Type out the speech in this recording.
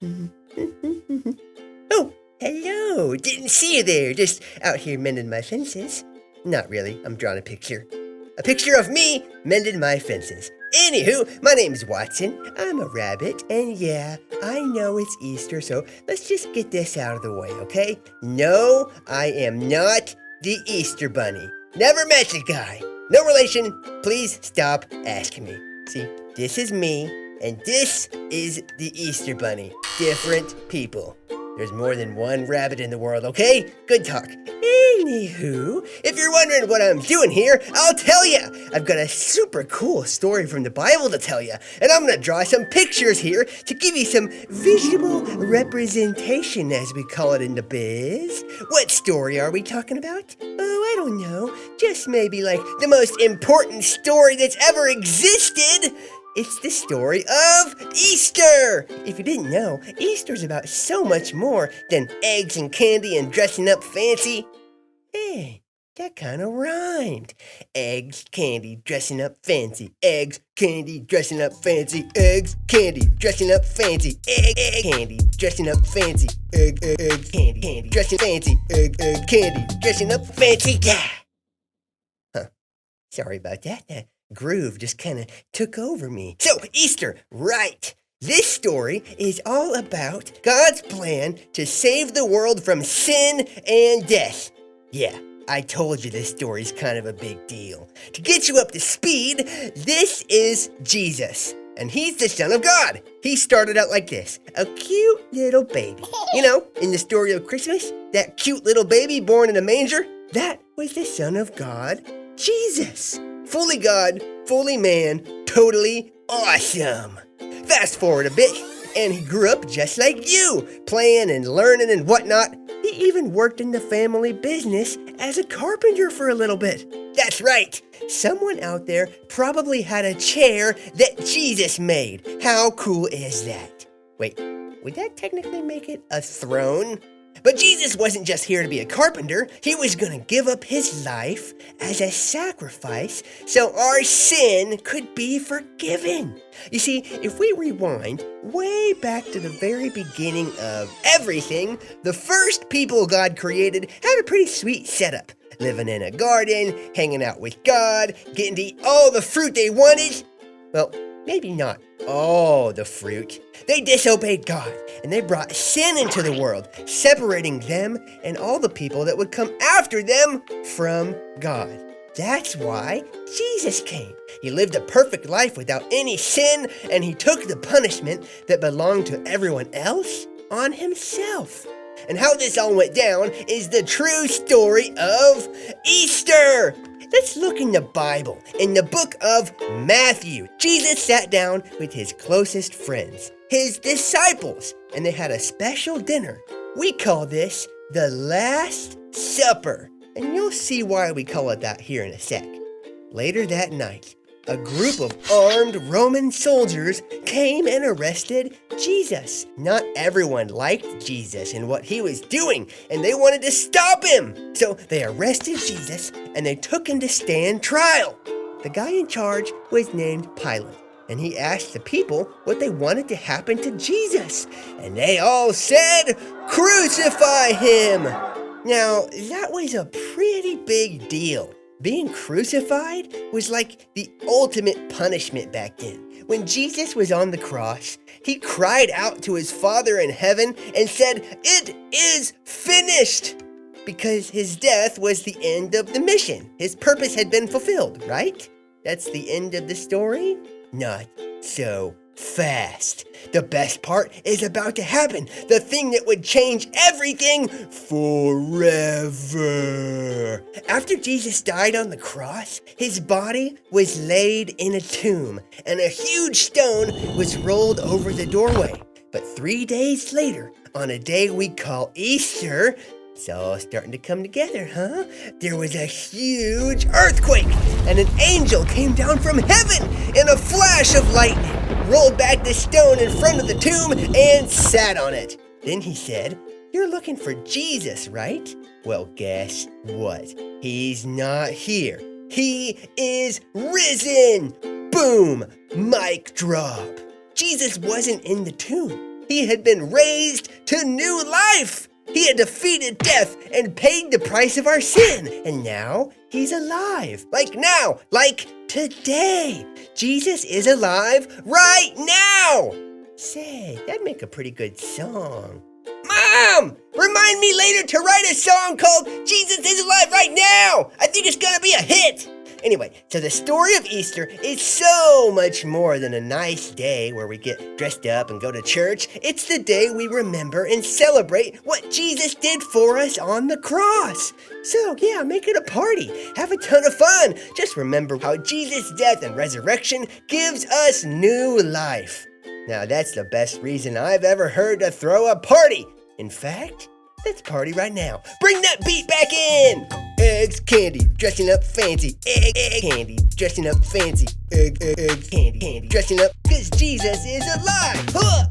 Oh, hello. Didn't see you there. Just out here mending my fences. Not really. I'm drawing a picture. A picture of me mending my fences. Anywho, my name's Watson. I'm a rabbit, and yeah, I know it's Easter, so let's just get this out of the way, okay? No, I am not the Easter Bunny. Never met the guy. No relation. Please stop asking me. See, this is me, and this is the Easter Bunny. Different people. There's more than one rabbit in the world, okay? Good talk. Anywho, if you're wondering what I'm doing here, I'll tell you. I've got a super cool story from the Bible to tell you, and I'm going to draw some pictures here to give you some visual representation, as we call it in the biz. What story are we talking about? Oh, I don't know. Just maybe like the most important story that's ever existed. It's the story of Easter! If you didn't know, Easter's about so much more than eggs and candy and dressing up fancy. Hey, that kind of rhymed. Eggs, candy, dressing up fancy. Eggs, candy, dressing up fancy. Eggs, candy, dressing up fancy. Egg, candy, dressing up fancy. Egg, candy, dressing fancy. Egg, candy, dressing up fancy. Yeah! Huh. Sorry about that. That groove just kind of took over me. So, Easter, right. This story is all about God's plan to save the world from sin and death. Yeah, I told you this story's kind of a big deal. To get you up to speed, this is Jesus, and he's the Son of God. He started out like this, a cute little baby. You know, in the story of Christmas, that cute little baby born in a manger, that was the Son of God, Jesus. Fully God, fully man, totally awesome. Fast forward a bit, and he grew up just like you, playing and learning and whatnot. He even worked in the family business as a carpenter for a little bit. That's right. Someone out there probably had a chair that Jesus made. How cool is that? Wait, would that technically make it a throne? But Jesus wasn't just here to be a carpenter. He was going to give up his life as a sacrifice so our sin could be forgiven. You see, if we rewind way back to the very beginning of everything, the first people God created had a pretty sweet setup. Living in a garden, hanging out with God, getting to eat all the fruit they wanted. Well, maybe not all the fruit. They disobeyed God, and they brought sin into the world, separating them and all the people that would come after them from God. That's why Jesus came. He lived a perfect life without any sin, and he took the punishment that belonged to everyone else on himself. And how this all went down is the true story of Easter. Let's look in the Bible, in the book of Matthew. Jesus sat down with his closest friends, his disciples, and they had a special dinner. We call this the Last Supper, and you'll see why we call it that here in a sec. Later that night, a group of armed Roman soldiers came and arrested Jesus. Not everyone liked Jesus and what he was doing, and they wanted to stop him. So they arrested Jesus and they took him to stand trial. The guy in charge was named Pilate, and he asked the people what they wanted to happen to Jesus. And they all said, "Crucify him!" Now, that was a pretty big deal. Being crucified was like the ultimate punishment back then. When Jesus was on the cross, he cried out to his Father in heaven and said, "It is finished!" Because his death was the end of the mission. His purpose had been fulfilled, right? That's the end of the story? Not so fast. The best part is about to happen. The thing that would change everything forever. After Jesus died on the cross, his body was laid in a tomb, and a huge stone was rolled over the doorway. But 3 days later, on a day we call Easter, it's all starting to come together, huh? There was a huge earthquake, and an angel came down from heaven in a flash of lightning, rolled back the stone in front of the tomb, and sat on it. Then he said, "You're looking for Jesus, right? Well, guess what? He's not here. He is risen!" Boom! Mic drop. Jesus wasn't in the tomb. he had been raised to new life. He had defeated death and paid the price of our sin. And now he's alive. Like now, like today. Jesus is alive right now. Say, that'd make a pretty good song. Mom, remind me later to write a song called Jesus is Alive Right Now. I think it's gonna be a hit. Anyway, so the story of Easter is so much more than a nice day where we get dressed up and go to church. It's the day we remember and celebrate what Jesus did for us on the cross. So yeah, make it a party. Have a ton of fun. Just remember how Jesus' death and resurrection gives us new life. Now that's the best reason I've ever heard to throw a party. In fact, let's party right now. Bring that beat back in. Eggs, candy, dressing up fancy. Egg, candy, dressing up fancy. Egg, candy, dressing up 'cause Jesus is alive. Huh!